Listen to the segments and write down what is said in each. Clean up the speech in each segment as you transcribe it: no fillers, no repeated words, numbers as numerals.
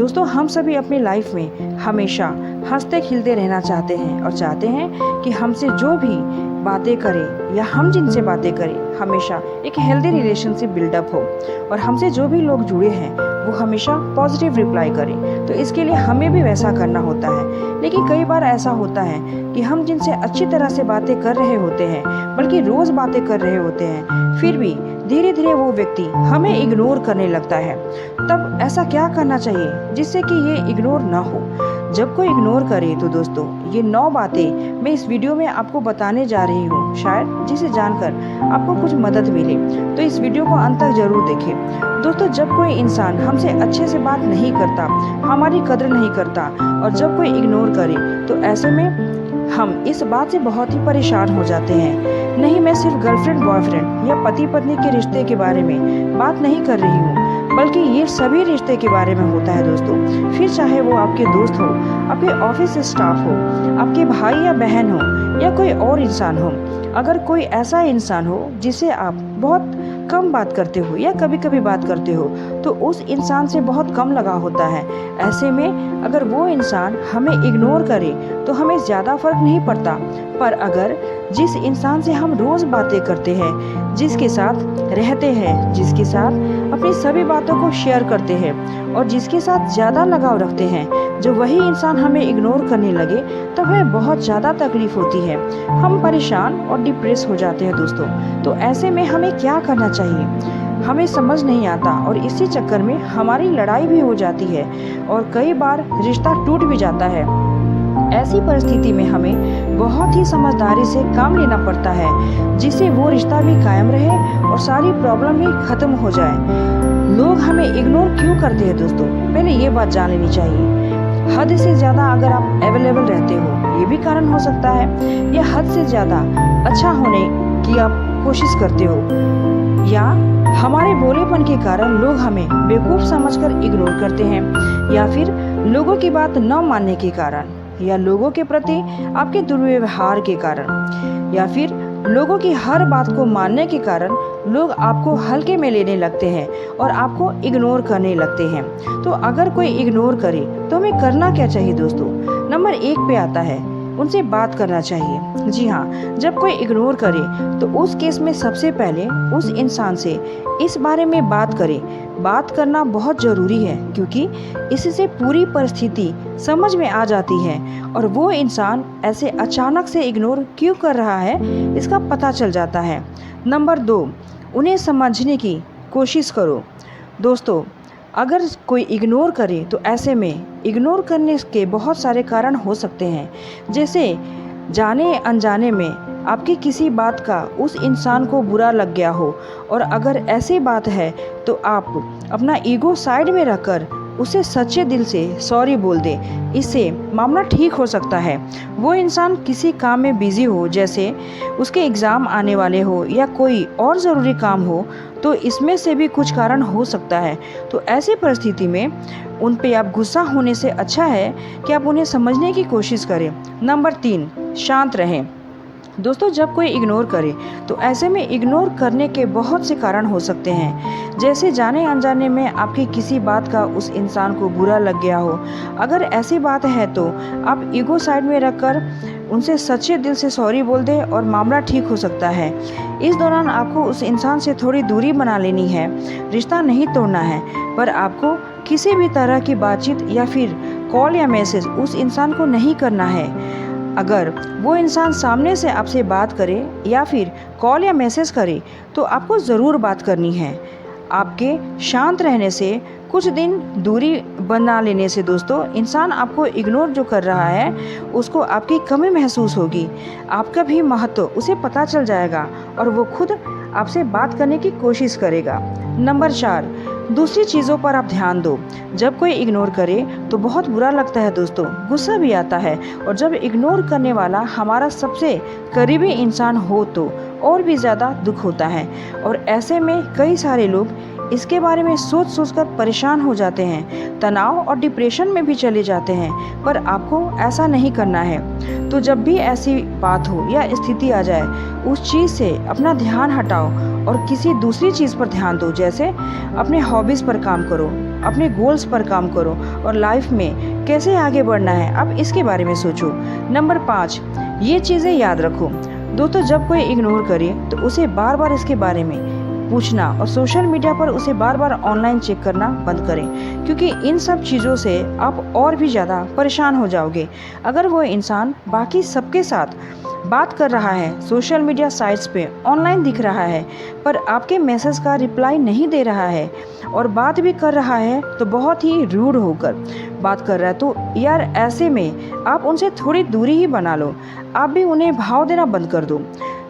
दोस्तों, हम सभी अपनी लाइफ में हमेशा हंसते खिलते रहना चाहते हैं और चाहते हैं कि हमसे जो भी बातें करें या हम जिनसे बातें करें हमेशा एक हेल्दी रिलेशनशिप बिल्डअप हो और हमसे जो भी लोग जुड़े हैं वो हमेशा पॉजिटिव रिप्लाई करें। तो इसके लिए हमें भी वैसा करना होता है। लेकिन कई बार ऐसा होता है कि हम जिनसे अच्छी तरह से बातें कर रहे होते हैं, बल्कि रोज़ बातें कर रहे होते हैं, फिर भी धीरे धीरे वो व्यक्ति हमें इग्नोर करने लगता है। तब ऐसा क्या करना चाहिए जिससे कि ये इग्नोर ना हो? जब कोई इग्नोर करे तो दोस्तों, ये 9 बातें मैं इस वीडियो में आपको बताने जा रही हूँ, शायद जिसे जानकर आपको कुछ मदद मिले। तो इस वीडियो को अंत तक जरूर देखें। दोस्तों, जब कोई इंसान हमसे अच्छे से बात नहीं करता, हमारी कदर नहीं करता और जब कोई इग्नोर करे तो ऐसे में हम इस बात से बहुत ही परेशान हो जाते हैं। नहीं, मैं सिर्फ गर्लफ्रेंड बॉयफ्रेंड या पति पत्नी के रिश्ते के बारे में बात नहीं कर रही हूँ, बल्कि ये सभी रिश्ते के बारे में होता है दोस्तों। फिर चाहे वो आपके दोस्त हो, आपके ऑफिस स्टाफ हो, आपके भाई या बहन हो या कोई और इंसान हो। अगर कोई ऐसा इंसान हो जिसे आप बहुत कम बात करते हो या कभी कभी बात करते हो, तो उस इंसान से बहुत कम लगाव होता है। ऐसे में अगर वो इंसान हमें इग्नोर करे तो हमें ज़्यादा फर्क नहीं पड़ता। पर अगर जिस इंसान से हम रोज़ बातें करते हैं, जिसके साथ रहते हैं, जिसके साथ अपनी सभी बातों को शेयर करते हैं और जिसके साथ ज़्यादा लगाव रखते हैं, जो वही इंसान हमें इग्नोर करने लगे तब हमें बहुत ज़्यादा तकलीफ होती है। हम परेशान और डिप्रेस हो जाते हैं दोस्तों। तो ऐसे में हमें क्या करना चाहिए हमें समझ नहीं आता और इसी चक्कर में हमारी लड़ाई भी हो जाती है और कई बार रिश्ता टूट भी जाता है। ऐसी परिस्थिति में हमें बहुत ही समझदारी से काम लेना पड़ता है, जिससे वो रिश्ता भी कायम रहे और सारी प्रॉब्लम भी खत्म हो जाए। लोग हमें इग्नोर क्यों करते हैं दोस्तों, पहले ये बात जान लेनी चाहिए। हद से ज़्यादा अगर आप अवेलेबल रहते हो, ये भी कारण हो सकता है, या हद से ज़्यादा अच्छा होने की आप कोशिश करते हो, या हमारे भोलेपन के कारण लोग हमें बेवकूफ़ समझकर इग्नोर करते हैं, या फिर लोगों की बात न मानने के कारण, या लोगों के प्रति आपके दुर्व्यवहार के कारण, या फिर लोगों की हर बात को मानने के कारण लोग आपको हल्के में लेने लगते हैं और आपको इग्नोर करने लगते हैं। तो अगर कोई इग्नोर करे तो हमें करना क्या चाहिए दोस्तों? नंबर 1 पे आता है, उनसे बात करना चाहिए। जी हाँ, जब कोई इग्नोर करे तो उस केस में सबसे पहले उस इंसान से इस बारे में बात करें। बात करना बहुत ज़रूरी है, क्योंकि इससे पूरी परिस्थिति समझ में आ जाती है और वो इंसान ऐसे अचानक से इग्नोर क्यों कर रहा है इसका पता चल जाता है। नंबर 2, उन्हें समझने की कोशिश करो। दोस्तों, अगर कोई इग्नोर करे तो ऐसे में इग्नोर करने के बहुत सारे कारण हो सकते हैं, जैसे जाने अनजाने में आपकी किसी बात का उस इंसान को बुरा लग गया हो, और अगर ऐसी बात है तो आप अपना ईगो साइड में रखकर उसे सच्चे दिल से सॉरी बोल दें। इससे मामला ठीक हो सकता है। वो इंसान किसी काम में बिजी हो, जैसे उसके एग्ज़ाम आने वाले हो या कोई और ज़रूरी काम हो, तो इसमें से भी कुछ कारण हो सकता है। तो ऐसी परिस्थिति में उन पे आप गुस्सा होने से अच्छा है कि आप उन्हें समझने की कोशिश करें। नंबर 3, शांत रहें। दोस्तों, जब कोई इग्नोर करे तो ऐसे में इग्नोर करने के बहुत से कारण हो सकते हैं, जैसे जाने अनजाने में आपकी किसी बात का उस इंसान को बुरा लग गया हो। अगर ऐसी बात है तो आप ईगो साइड में रखकर उनसे सच्चे दिल से सॉरी बोल दें और मामला ठीक हो सकता है। इस दौरान आपको उस इंसान से थोड़ी दूरी बना लेनी है। रिश्ता नहीं तोड़ना है, पर आपको किसी भी तरह की बातचीत या फिर कॉल या मैसेज उस इंसान को नहीं करना है। अगर वो इंसान सामने से आपसे बात करे या फिर कॉल या मैसेज करे तो आपको ज़रूर बात करनी है। आपके शांत रहने से, कुछ दिन दूरी बना लेने से दोस्तों, इंसान आपको इग्नोर जो कर रहा है उसको आपकी कमी महसूस होगी। आपका भी महत्व उसे पता चल जाएगा और वो खुद आपसे बात करने की कोशिश करेगा। नंबर 4, दूसरी चीज़ों पर आप ध्यान दो। जब कोई इग्नोर करे तो बहुत बुरा लगता है दोस्तों, गुस्सा भी आता है, और जब इग्नोर करने वाला हमारा सबसे करीबी इंसान हो तो और भी ज़्यादा दुख होता है। और ऐसे में कई सारे लोग इसके बारे में सोच सोचकर परेशान हो जाते हैं, तनाव और डिप्रेशन में भी चले जाते हैं। पर आपको ऐसा नहीं करना है। तो जब भी ऐसी बात हो या स्थिति आ जाए, उस चीज़ से अपना ध्यान हटाओ और किसी दूसरी चीज़ पर ध्यान दो। जैसे अपने हॉबीज़ पर काम करो, अपने गोल्स पर काम करो और लाइफ में कैसे आगे बढ़ना है, अब इसके बारे में सोचो। नंबर 5, ये चीज़ें याद रखो दोस्तों, जब कोई इग्नोर करे तो उसे बार बार इसके बारे में पूछना और सोशल मीडिया पर उसे बार बार ऑनलाइन चेक करना बंद करें, क्योंकि इन सब चीज़ों से आप और भी ज़्यादा परेशान हो जाओगे। अगर वो इंसान बाकी सबके साथ बात कर रहा है, सोशल मीडिया साइट्स पे ऑनलाइन दिख रहा है, पर आपके मैसेज का रिप्लाई नहीं दे रहा है और बात भी कर रहा है तो बहुत ही रूड होकर बात कर रहा है, तो यार ऐसे में आप उनसे थोड़ी दूरी ही बना लो। आप भी उन्हें भाव देना बंद कर दो।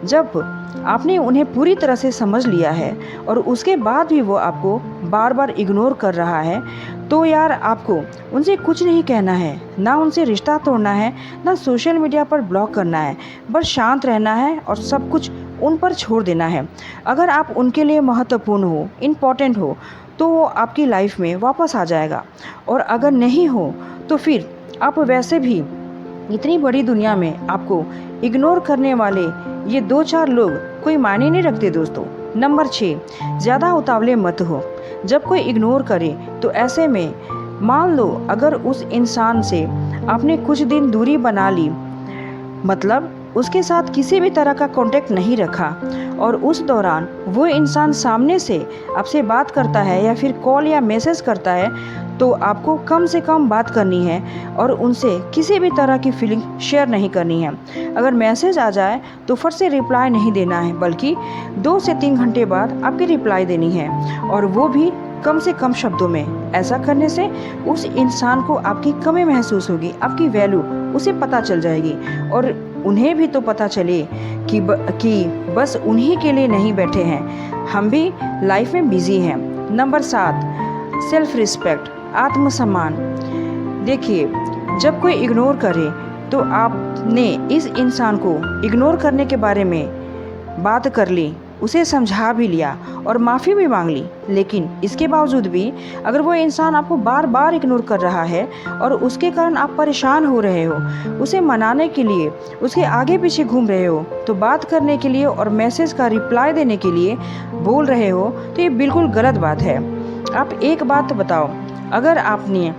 जब आपने उन्हें पूरी तरह से समझ लिया है और उसके बाद भी वो आपको बार बार इग्नोर कर रहा है, तो यार आपको उनसे कुछ नहीं कहना है, ना उनसे रिश्ता तोड़ना है, ना सोशल मीडिया पर ब्लॉक करना है, बस शांत रहना है और सब कुछ उन पर छोड़ देना है। अगर आप उनके लिए महत्वपूर्ण हो, इम्पॉर्टेंट हो, तो वो आपकी लाइफ में वापस आ जाएगा, और अगर नहीं हो तो फिर आप वैसे भी इतनी बड़ी दुनिया में आपको इग्नोर करने वाले ये 2-4 लोग कोई मायने नहीं रखते दोस्तों। नंबर 6, ज़्यादा उतावले मत हो। जब कोई इग्नोर करे तो ऐसे में मान लो अगर उस इंसान से आपने कुछ दिन दूरी बना ली, मतलब उसके साथ किसी भी तरह का कांटेक्ट नहीं रखा, और उस दौरान वो इंसान सामने से आपसे बात करता है या फिर कॉल या मैसेज करता है, तो आपको कम से कम बात करनी है और उनसे किसी भी तरह की फीलिंग शेयर नहीं करनी है। अगर मैसेज आ जाए तो फट से रिप्लाई नहीं देना है, बल्कि 2 से 3 घंटे बाद आपकी रिप्लाई देनी है, और वो भी कम से कम शब्दों में। ऐसा करने से उस इंसान को आपकी कमी महसूस होगी, आपकी वैल्यू उसे पता चल जाएगी, और उन्हें भी तो पता चले कि बस उन्हीं के लिए नहीं बैठे हैं, हम भी लाइफ में बिजी हैं। नंबर 7, सेल्फ रिस्पेक्ट, आत्मसम्मान। देखिए, जब कोई इग्नोर करे तो आपने इस इंसान को इग्नोर करने के बारे में बात कर ली, उसे समझा भी लिया और माफ़ी भी मांग ली, लेकिन इसके बावजूद भी अगर वो इंसान आपको बार बार इग्नोर कर रहा है और उसके कारण आप परेशान हो रहे हो, उसे मनाने के लिए उसके आगे पीछे घूम रहे हो, तो बात करने के लिए और मैसेज का रिप्लाई देने के लिए बोल रहे हो, तो ये बिल्कुल गलत बात है। आप एक बात बताओ, अगर आपने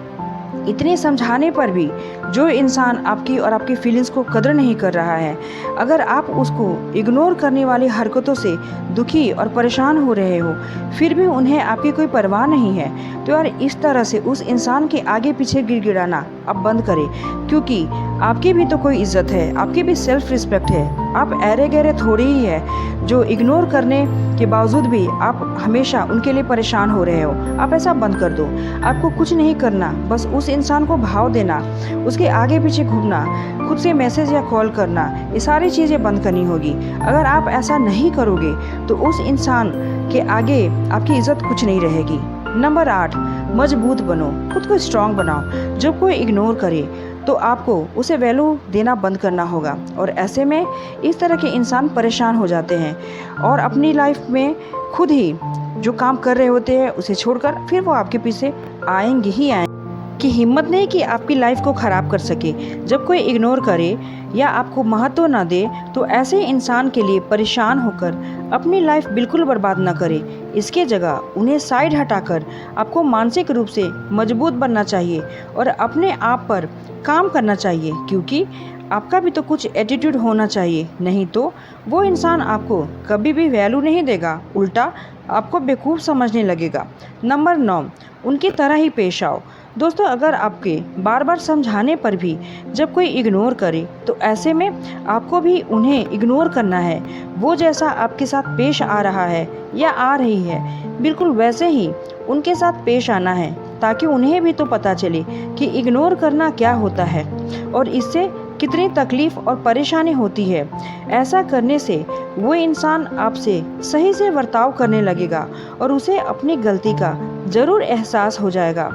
इतने समझाने पर भी जो इंसान आपकी और आपकी फीलिंग्स को कदर नहीं कर रहा है, अगर आप उसको इग्नोर करने वाली हरकतों से दुखी और परेशान हो रहे हो, फिर भी उन्हें आपकी कोई परवाह नहीं है, तो यार इस तरह से उस इंसान के आगे पीछे गिड़गिड़ाना अब बंद करें, क्योंकि आपकी भी तो कोई इज्जत है, आपकी भी सेल्फ रिस्पेक्ट है। आप ऐरे गहरे थोड़ी ही है जो इग्नोर करने के बावजूद भी आप हमेशा उनके लिए परेशान हो रहे हो। आप ऐसा बंद कर दो। आपको कुछ नहीं करना, बस उस इंसान को भाव देना, उसके आगे पीछे घूमना, खुद से मैसेज या कॉल करना, ये सारी चीज़ें बंद करनी होगी। अगर आप ऐसा नहीं करोगे तो उस इंसान के आगे आपकी इज्जत कुछ नहीं रहेगी। नंबर 8, मजबूत बनो, खुद को स्ट्रांग बनाओ। जब कोई इग्नोर करे तो आपको उसे वैल्यू देना बंद करना होगा, और ऐसे में इस तरह के इंसान परेशान हो जाते हैं और अपनी लाइफ में खुद ही जो काम कर रहे होते हैं उसे छोड़कर फिर वो आपके पीछे आएंगे ही आएंगे, कि हिम्मत नहीं कि आपकी लाइफ को ख़राब कर सके। जब कोई इग्नोर करे या आपको महत्व ना दे तो ऐसे इंसान के लिए परेशान होकर अपनी लाइफ बिल्कुल बर्बाद ना करें। इसके जगह उन्हें साइड हटाकर आपको मानसिक रूप से मजबूत बनना चाहिए और अपने आप पर काम करना चाहिए, क्योंकि आपका भी तो कुछ एटीट्यूड होना चाहिए, नहीं तो वो इंसान आपको कभी भी वैल्यू नहीं देगा, उल्टा आपको बेवकूफ़ समझने लगेगा। नंबर 9, उनकी तरह ही पेश आओ। दोस्तों, अगर आपके बार बार समझाने पर भी जब कोई इग्नोर करे तो ऐसे में आपको भी उन्हें इग्नोर करना है। वो जैसा आपके साथ पेश आ रहा है या आ रही है, बिल्कुल वैसे ही उनके साथ पेश आना है, ताकि उन्हें भी तो पता चले कि इग्नोर करना क्या होता है और इससे कितनी तकलीफ़ और परेशानी होती है। ऐसा करने से वो इंसान आपसे सही से बर्ताव करने लगेगा और उसे अपनी गलती का ज़रूर एहसास हो जाएगा।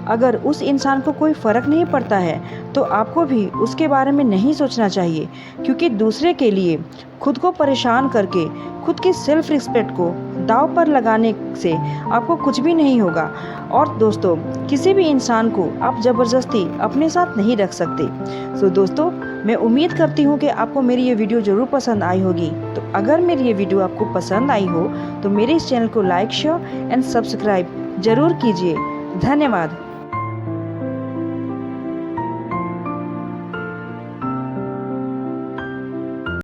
अगर उस इंसान को कोई फ़र्क नहीं पड़ता है तो आपको भी उसके बारे में नहीं सोचना चाहिए, क्योंकि दूसरे के लिए खुद को परेशान करके खुद की सेल्फ रिस्पेक्ट को दाव पर लगाने से आपको कुछ भी नहीं होगा। और दोस्तों, किसी भी इंसान को आप ज़बरदस्ती अपने साथ नहीं रख सकते। तो दोस्तों, मैं उम्मीद करती हूँ कि आपको मेरी ये वीडियो ज़रूर पसंद आई होगी। तो अगर मेरी ये वीडियो आपको पसंद आई हो तो मेरे इस चैनल को लाइक, शेयर एंड सब्सक्राइब ज़रूर कीजिए। धन्यवाद।